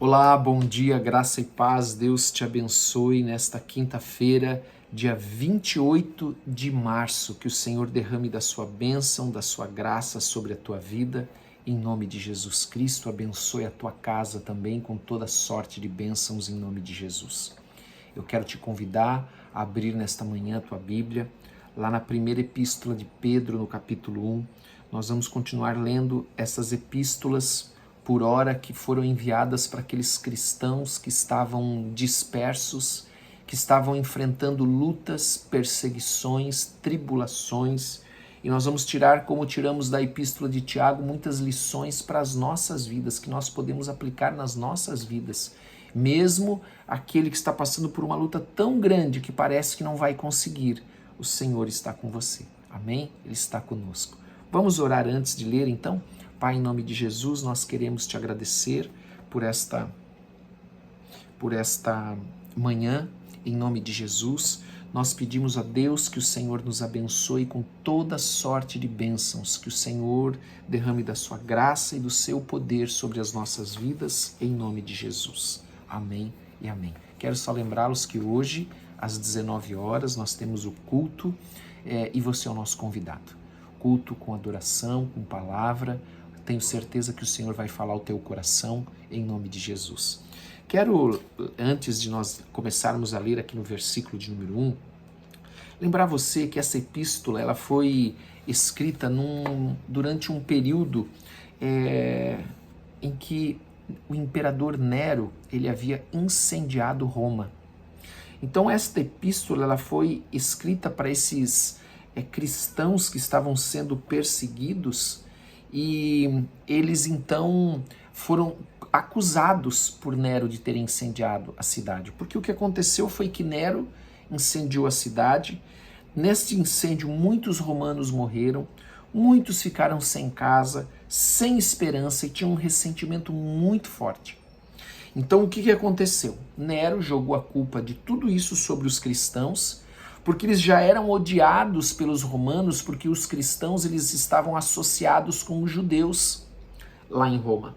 Olá, bom dia, graça e paz, Deus te abençoe nesta quinta-feira, dia 28 de março, que o Senhor derrame da sua bênção, da sua graça sobre a tua vida, em nome de Jesus Cristo, abençoe a tua casa também com toda sorte de bênçãos em nome de Jesus. Eu quero te convidar a abrir nesta manhã a tua Bíblia, lá na primeira epístola de Pedro, no capítulo 1, nós vamos continuar lendo essas epístolas por hora que foram enviadas para aqueles cristãos que estavam dispersos, que estavam enfrentando lutas, perseguições, tribulações, e nós vamos tirar, como tiramos da epístola de Tiago, muitas lições para as nossas vidas, que nós podemos aplicar nas nossas vidas, mesmo aquele que está passando por uma luta tão grande que parece que não vai conseguir, o Senhor está com você, amém? Ele está conosco. Vamos orar antes de ler então? Pai, em nome de Jesus, nós queremos te agradecer por esta manhã, em nome de Jesus. Nós pedimos a Deus que o Senhor nos abençoe com toda sorte de bênçãos, que o Senhor derrame da sua graça e do seu poder sobre as nossas vidas, em nome de Jesus. Amém e amém. Quero só lembrá-los que hoje, às 19 horas, nós temos o culto e você é o nosso convidado. Culto com adoração, com palavra. Tenho certeza que o Senhor vai falar ao teu coração, em nome de Jesus. Quero, antes de nós começarmos a ler aqui no versículo de número 1, lembrar você que essa epístola ela foi escrita durante um período em que o imperador Nero ele havia incendiado Roma. Então esta epístola ela foi escrita para esses cristãos que estavam sendo perseguidos, e eles então foram acusados por Nero de terem incendiado a cidade, porque o que aconteceu foi que Nero incendiou a cidade. Neste incêndio muitos romanos morreram, muitos ficaram sem casa, sem esperança e tinham um ressentimento muito forte. Então o que aconteceu? Nero jogou a culpa de tudo isso sobre os cristãos, porque eles já eram odiados pelos romanos, porque os cristãos eles estavam associados com os judeus lá em Roma.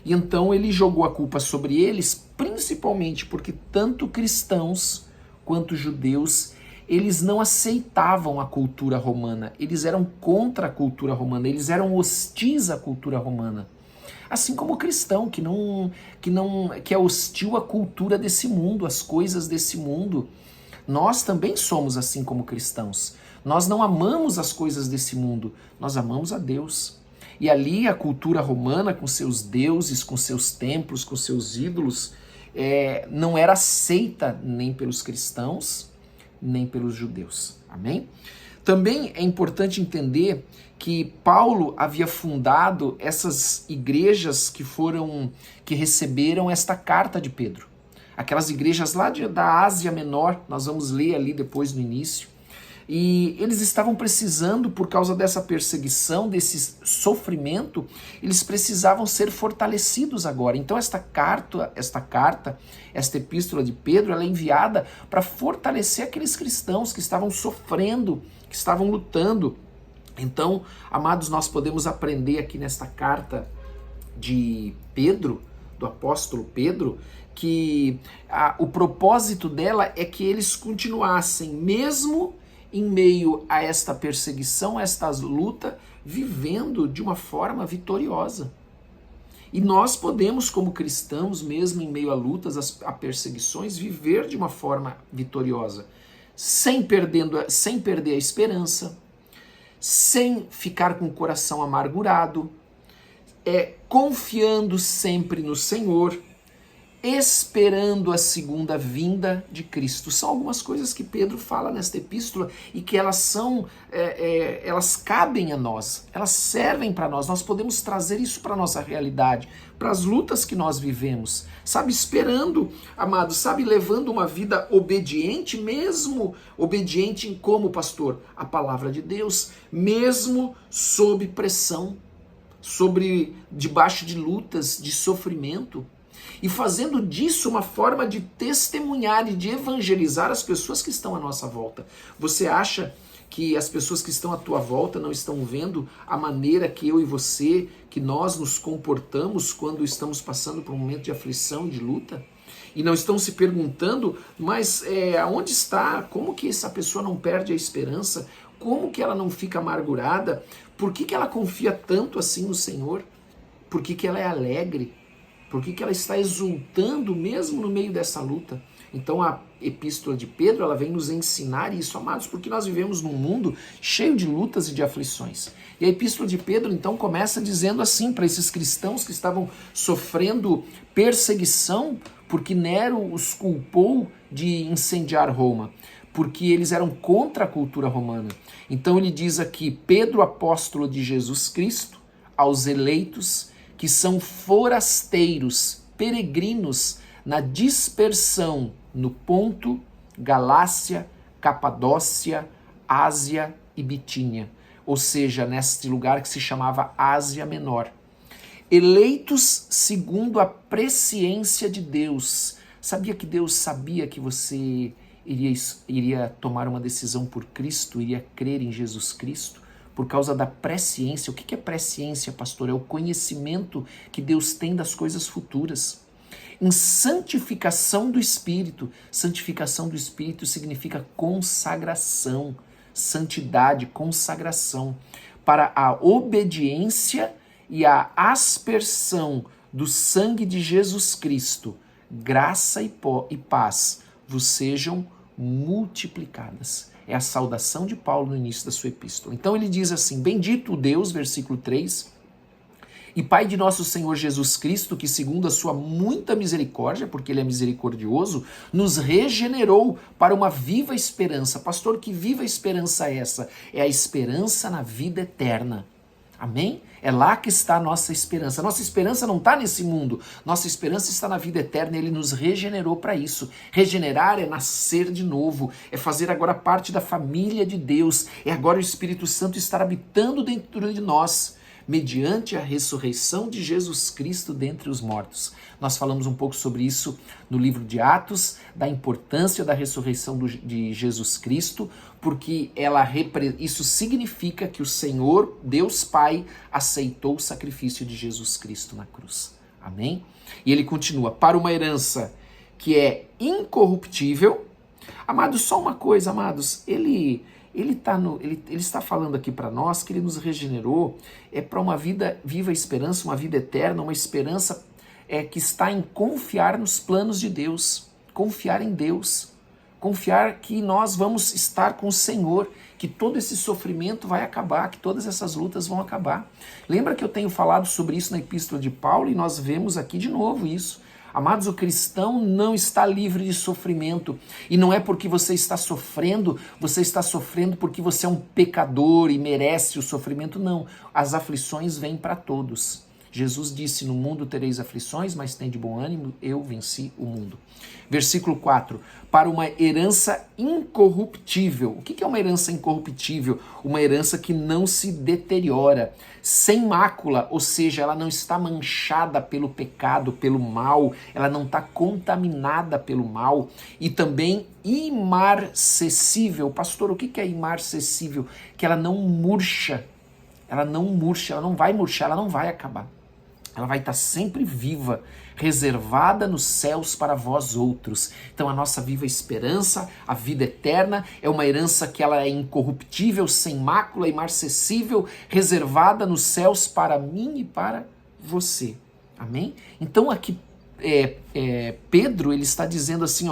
E então ele jogou a culpa sobre eles, principalmente porque tanto cristãos quanto judeus, eles não aceitavam a cultura romana, eles eram contra a cultura romana, eles eram hostis à cultura romana. Assim como o cristão, que é hostil à cultura desse mundo, às coisas desse mundo. Nós também somos assim como cristãos. Nós não amamos as coisas desse mundo, nós amamos a Deus. E ali a cultura romana, com seus deuses, com seus templos, com seus ídolos, não era aceita nem pelos cristãos, nem pelos judeus. Amém? Também é importante entender que Paulo havia fundado essas igrejas que receberam esta carta de Pedro. Aquelas igrejas lá da Ásia Menor, nós vamos ler ali depois no início, e eles estavam precisando, por causa dessa perseguição, desse sofrimento, eles precisavam ser fortalecidos agora. Então esta epístola de Pedro, ela é enviada para fortalecer aqueles cristãos que estavam sofrendo, que estavam lutando. Então, amados, nós podemos aprender aqui nesta carta de Pedro, do apóstolo Pedro, que o propósito dela é que eles continuassem, mesmo em meio a esta perseguição, a esta luta, vivendo de uma forma vitoriosa. E nós podemos, como cristãos, mesmo em meio a lutas, a perseguições, viver de uma forma vitoriosa, sem perder a esperança, sem ficar com o coração amargurado, confiando sempre no Senhor, esperando a segunda vinda de Cristo. São algumas coisas que Pedro fala nesta epístola e que elas cabem a nós, elas servem para nós. Nós podemos trazer isso para a nossa realidade, para as lutas que nós vivemos, sabe, esperando, amado, sabe, levando uma vida obediente, mesmo obediente em como, pastor? A palavra de Deus, mesmo sob pressão, debaixo de lutas, de sofrimento, e fazendo disso uma forma de testemunhar e de evangelizar as pessoas que estão à nossa volta. Você acha que as pessoas que estão à tua volta não estão vendo a maneira que eu e você, que nós nos comportamos quando estamos passando por um momento de aflição e de luta? E não estão se perguntando, mas aonde está? Como que essa pessoa não perde a esperança? Como que ela não fica amargurada? Por que ela confia tanto assim no Senhor? Por que ela é alegre? Por que ela está exultando mesmo no meio dessa luta? Então a epístola de Pedro, ela vem nos ensinar isso, amados, porque nós vivemos num mundo cheio de lutas e de aflições. E a epístola de Pedro então começa dizendo assim para esses cristãos que estavam sofrendo perseguição porque Nero os culpou de incendiar Roma, porque eles eram contra a cultura romana. Então ele diz aqui: Pedro, apóstolo de Jesus Cristo, aos eleitos que são forasteiros, peregrinos na dispersão no Ponto, Galácia, Capadócia, Ásia e Bitínia, ou seja, neste lugar que se chamava Ásia Menor. Eleitos segundo a presciência de Deus. Sabia que Deus sabia que você iria tomar uma decisão por Cristo, iria crer em Jesus Cristo? Por causa da presciência. O que é presciência, pastor? É o conhecimento que Deus tem das coisas futuras. Em santificação do Espírito. Santificação do Espírito significa consagração, santidade, consagração, para a obediência e a aspersão do sangue de Jesus Cristo. Graça e paz vos sejam multiplicadas. É a saudação de Paulo no início da sua epístola. Então ele diz assim: bendito o Deus, versículo 3, e Pai de nosso Senhor Jesus Cristo, que segundo a sua muita misericórdia, porque ele é misericordioso, nos regenerou para uma viva esperança. Pastor, que viva esperança é essa? É a esperança na vida eterna. Amém? É lá que está a nossa esperança. Nossa esperança não está nesse mundo. Nossa esperança está na vida eterna. Ele nos regenerou para isso. Regenerar é nascer de novo. É fazer agora parte da família de Deus. É agora o Espírito Santo estar habitando dentro de nós, mediante a ressurreição de Jesus Cristo dentre os mortos. Nós falamos um pouco sobre isso no livro de Atos, da importância da ressurreição de Jesus Cristo, porque isso significa que o Senhor, Deus Pai, aceitou o sacrifício de Jesus Cristo na cruz. Amém? E ele continua: para uma herança que é incorruptível. Amados, só uma coisa, amados, ele está falando aqui para nós que ele nos regenerou para uma vida viva esperança, uma vida eterna, uma esperança que está em confiar nos planos de Deus, confiar em Deus, confiar que nós vamos estar com o Senhor, que todo esse sofrimento vai acabar, que todas essas lutas vão acabar. Lembra que eu tenho falado sobre isso na epístola de Paulo e nós vemos aqui de novo isso. Amados, o cristão não está livre de sofrimento. E não é porque você está sofrendo porque você é um pecador e merece o sofrimento. Não, as aflições vêm para todos. Jesus disse: no mundo tereis aflições, mas tem de bom ânimo, eu venci o mundo. Versículo 4, para uma herança incorruptível. O que é uma herança incorruptível? Uma herança que não se deteriora, sem mácula, ou seja, ela não está manchada pelo pecado, pelo mal, ela não está contaminada pelo mal, e também imarcessível. Pastor, o que é imarcessível? Que ela não murcha, ela não vai murchar, ela não vai acabar. Ela vai estar sempre viva, reservada nos céus para vós outros. Então a nossa viva esperança, a vida eterna, é uma herança que ela é incorruptível, sem mácula, imarcessível, reservada nos céus para mim e para você. Amém? Então aqui Pedro, ele está dizendo assim,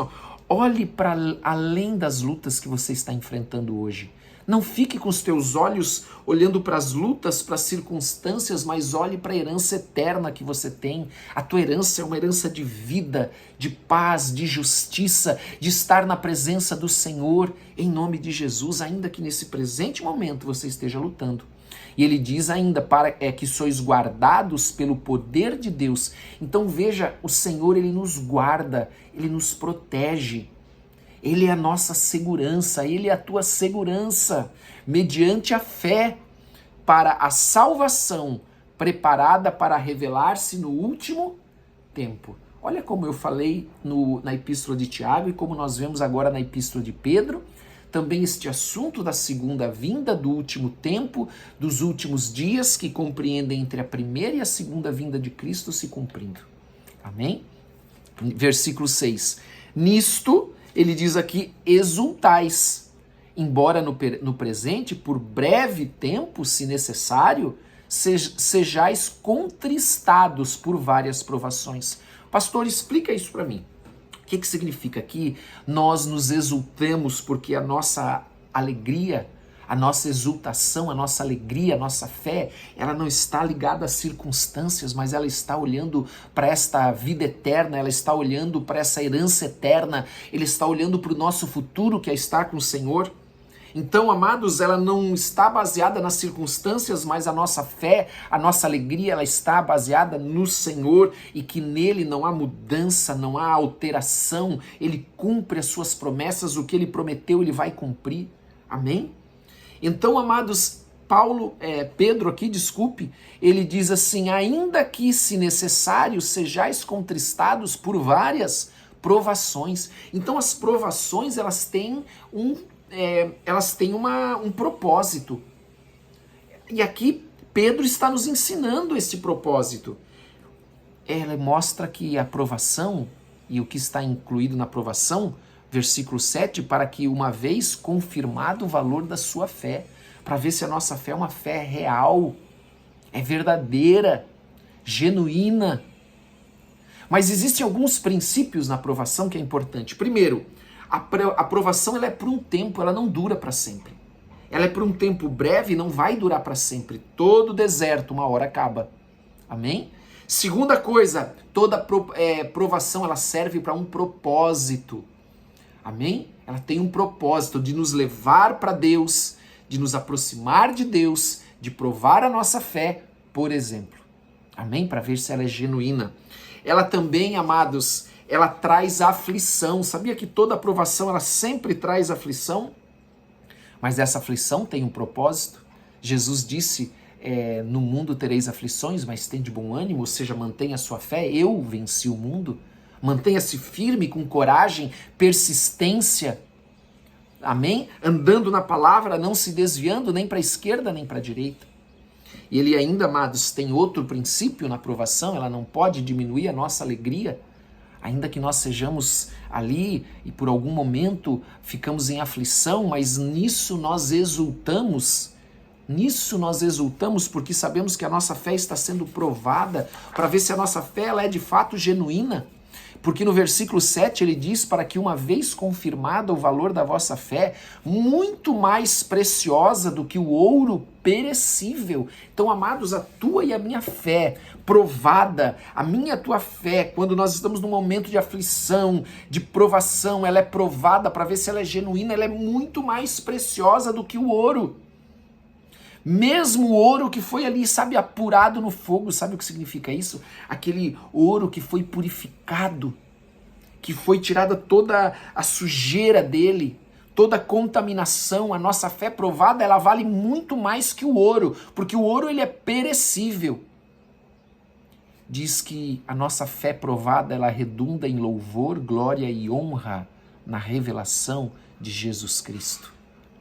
olhe para além das lutas que você está enfrentando hoje. Não fique com os teus olhos olhando para as lutas, para as circunstâncias, mas olhe para a herança eterna que você tem. A tua herança é uma herança de vida, de paz, de justiça, de estar na presença do Senhor, em nome de Jesus, ainda que nesse presente momento você esteja lutando. E ele diz ainda, que sois guardados pelo poder de Deus. Então veja, o Senhor, ele nos guarda, ele nos protege. Ele é a nossa segurança, ele é a tua segurança, mediante a fé, para a salvação preparada para revelar-se no último tempo. Olha como eu falei na epístola de Tiago e como nós vemos agora na epístola de Pedro, também este assunto da segunda vinda, do último tempo, dos últimos dias, que compreendem entre a primeira e a segunda vinda de Cristo se cumprindo. Amém? Versículo 6. Nisto, ele diz aqui, exultais, embora no presente, por breve tempo, se necessário, sejais contristados por várias provações. Pastor, explica isso para mim. O que significa que nós nos exultamos porque a nossa alegria, a nossa exultação, a nossa alegria, a nossa fé, ela não está ligada às circunstâncias, mas ela está olhando para esta vida eterna, ela está olhando para essa herança eterna, ele está olhando para o nosso futuro que é estar com o Senhor. Então, amados, ela não está baseada nas circunstâncias, mas a nossa fé, a nossa alegria, ela está baseada no Senhor e que nele não há mudança, não há alteração, ele cumpre as suas promessas, o que ele prometeu ele vai cumprir. Amém? Então, amados, Pedro aqui, ele diz assim, ainda que se necessário sejais contristados por várias provações. Então, as provações, elas têm um propósito. E aqui Pedro está nos ensinando esse propósito. Ela mostra que a provação, e o que está incluído na provação, versículo 7, para que uma vez confirmado o valor da sua fé, para ver se a nossa fé é uma fé real, é verdadeira, genuína. Mas existem alguns princípios na provação que é importante. Primeiro, a provação ela é por um tempo, ela não dura para sempre. Ela é por um tempo breve e não vai durar para sempre. Todo deserto, uma hora acaba. Amém? Segunda coisa, toda provação ela serve para um propósito. Amém? Ela tem um propósito de nos levar para Deus, de nos aproximar de Deus, de provar a nossa fé, por exemplo. Amém? Para ver se ela é genuína. Ela também, amados, ela traz aflição. Sabia que toda aprovação ela sempre traz aflição? Mas essa aflição tem um propósito. Jesus disse, no mundo tereis aflições, mas tende bom ânimo, ou seja, mantenha a sua fé, eu venci o mundo. Mantenha-se firme, com coragem, persistência. Amém? Andando na palavra, não se desviando nem para a esquerda nem para a direita. E ele ainda, amados, tem outro princípio na aprovação, ela não pode diminuir a nossa alegria. Ainda que nós sejamos ali e por algum momento ficamos em aflição, mas nisso nós exultamos. Nisso nós exultamos porque sabemos que a nossa fé está sendo provada para ver se a nossa fé ela é de fato genuína. Porque no versículo 7 ele diz, para que uma vez confirmado o valor da vossa fé, muito mais preciosa do que o ouro perecível. Então, amados, a tua e a minha fé provada, a minha e a tua fé, quando nós estamos num momento de aflição, de provação, ela é provada para ver se ela é genuína, ela é muito mais preciosa do que o ouro. Mesmo o ouro que foi ali, sabe, apurado no fogo, sabe o que significa isso? Aquele ouro que foi purificado, que foi tirada toda a sujeira dele, toda a contaminação. A nossa fé provada, ela vale muito mais que o ouro, porque o ouro ele é perecível. Diz que a nossa fé provada, ela redunda em louvor, glória e honra na revelação de Jesus Cristo.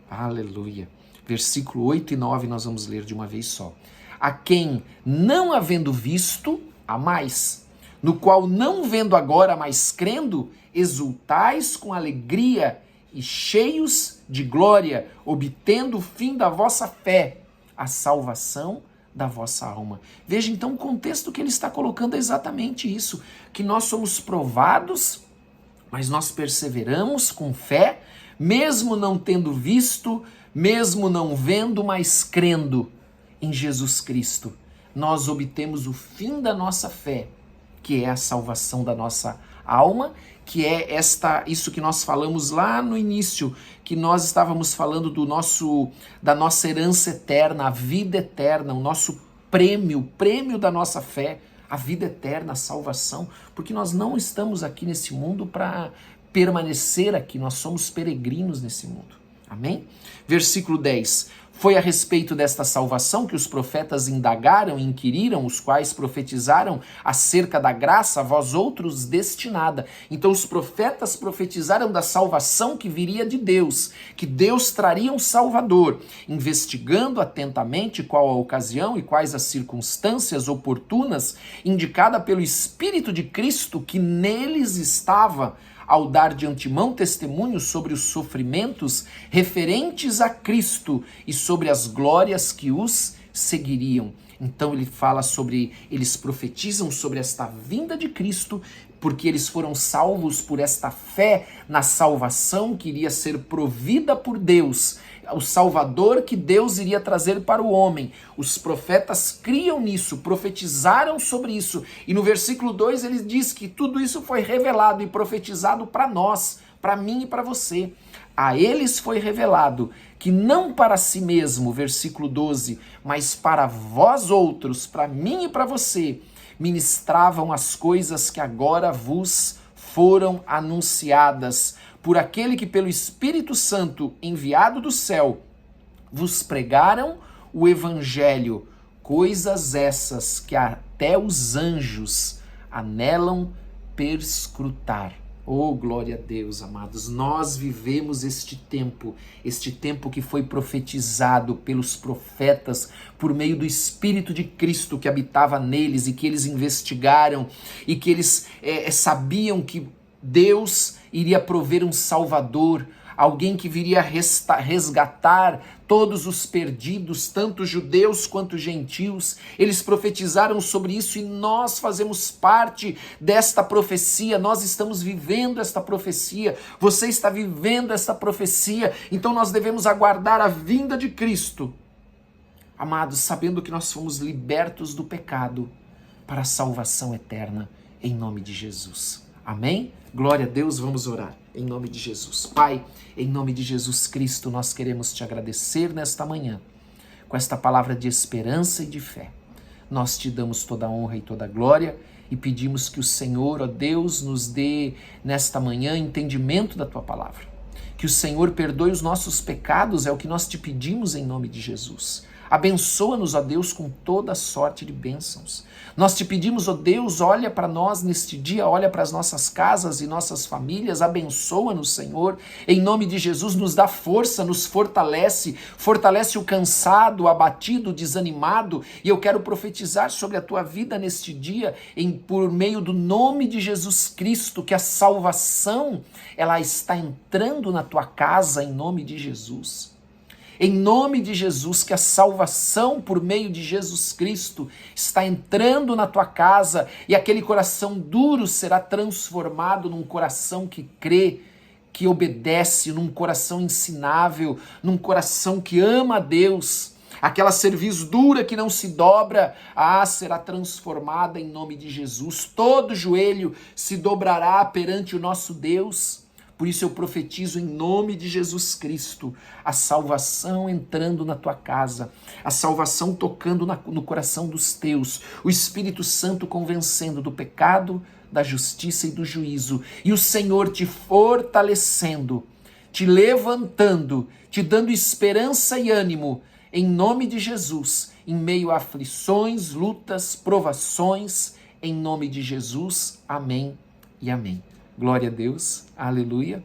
Aleluia. Versículo 8 e 9 nós vamos ler de uma vez só. A quem, não havendo visto, há mais, no qual não vendo agora, mas crendo, exultais com alegria e cheios de glória, obtendo o fim da vossa fé, a salvação da vossa alma. Veja então o contexto que ele está colocando é exatamente isso, que nós somos provados, mas nós perseveramos com fé, mesmo não tendo visto, mesmo não vendo, mas crendo em Jesus Cristo, nós obtemos o fim da nossa fé, que é a salvação da nossa alma, que é isso que nós falamos lá no início, que nós estávamos falando da nossa herança eterna, a vida eterna, o nosso prêmio, o prêmio da nossa fé, a vida eterna, a salvação, porque nós não estamos aqui nesse mundo para permanecer aqui, nós somos peregrinos nesse mundo. Amém? Versículo 10. Foi a respeito desta salvação que os profetas indagaram e inquiriram, os quais profetizaram acerca da graça a vós outros destinada. Então os profetas profetizaram da salvação que viria de Deus, que Deus traria um Salvador, investigando atentamente qual a ocasião e quais as circunstâncias oportunas indicada pelo Espírito de Cristo que neles estava, ao dar de antemão testemunho sobre os sofrimentos referentes a Cristo e sobre as glórias que os seguiriam. Então ele fala sobre, eles profetizam sobre esta vinda de Cristo, porque eles foram salvos por esta fé na salvação que iria ser provida por Deus, o Salvador que Deus iria trazer para o homem. Os profetas criam nisso, profetizaram sobre isso, e no versículo 2 ele diz que tudo isso foi revelado e profetizado para nós, para mim e para você. A eles foi revelado que não para si mesmo, versículo 12, mas para vós outros, para mim e para você, ministravam as coisas que agora vos foram anunciadas por aquele que pelo Espírito Santo enviado do céu vos pregaram o evangelho, coisas essas que até os anjos anelam perscrutar. Oh, glória a Deus, amados. Nós vivemos este tempo que foi profetizado pelos profetas por meio do Espírito de Cristo que habitava neles e que eles investigaram e que eles sabiam que Deus iria prover um Salvador, alguém que viria resgatar todos os perdidos, tanto judeus quanto gentios. Eles profetizaram sobre isso e nós fazemos parte desta profecia, nós estamos vivendo esta profecia, você está vivendo esta profecia, então nós devemos aguardar a vinda de Cristo, amados, sabendo que nós fomos libertos do pecado para a salvação eterna, em nome de Jesus. Amém? Glória a Deus, vamos orar. Em nome de Jesus. Pai, em nome de Jesus Cristo, nós queremos te agradecer nesta manhã, com esta palavra de esperança e de fé. Nós te damos toda a honra e toda a glória e pedimos que o Senhor, ó Deus, nos dê nesta manhã entendimento da tua palavra. Que o Senhor perdoe os nossos pecados, é o que nós te pedimos em nome de Jesus. Abençoa-nos, ó Deus, com toda sorte de bênçãos. Nós te pedimos, ó Deus, olha para nós neste dia, olha para as nossas casas e nossas famílias, abençoa-nos, Senhor. Em nome de Jesus, nos dá força, nos fortalece o cansado, o abatido, o desanimado. E eu quero profetizar sobre a tua vida neste dia, por meio do nome de Jesus Cristo, que a salvação, ela está entrando na tua casa, em nome de Jesus. Em nome de Jesus, que a salvação por meio de Jesus Cristo está entrando na tua casa e aquele coração duro será transformado num coração que crê, que obedece, num coração ensinável, num coração que ama a Deus. Aquela cerviz dura que não se dobra, será transformada em nome de Jesus. Todo joelho se dobrará perante o nosso Deus. Por isso eu profetizo em nome de Jesus Cristo, a salvação entrando na tua casa, a salvação tocando no coração dos teus, o Espírito Santo convencendo do pecado, da justiça e do juízo, e o Senhor te fortalecendo, te levantando, te dando esperança e ânimo, em nome de Jesus, em meio a aflições, lutas, provações, em nome de Jesus, amém e amém. Glória a Deus, aleluia.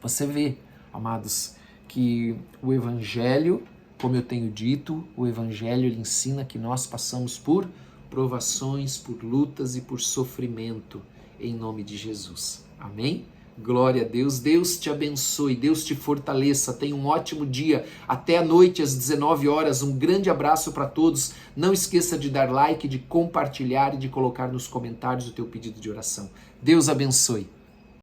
Você vê, amados, que o Evangelho, como eu tenho dito, o Evangelho ele ensina que nós passamos por provações, por lutas e por sofrimento, em nome de Jesus. Amém? Glória a Deus. Deus te abençoe, Deus te fortaleça. Tenha um ótimo dia. Até a noite, às 19 horas. Um grande abraço para todos. Não esqueça de dar like, de compartilhar e de colocar nos comentários o teu pedido de oração. Deus abençoe.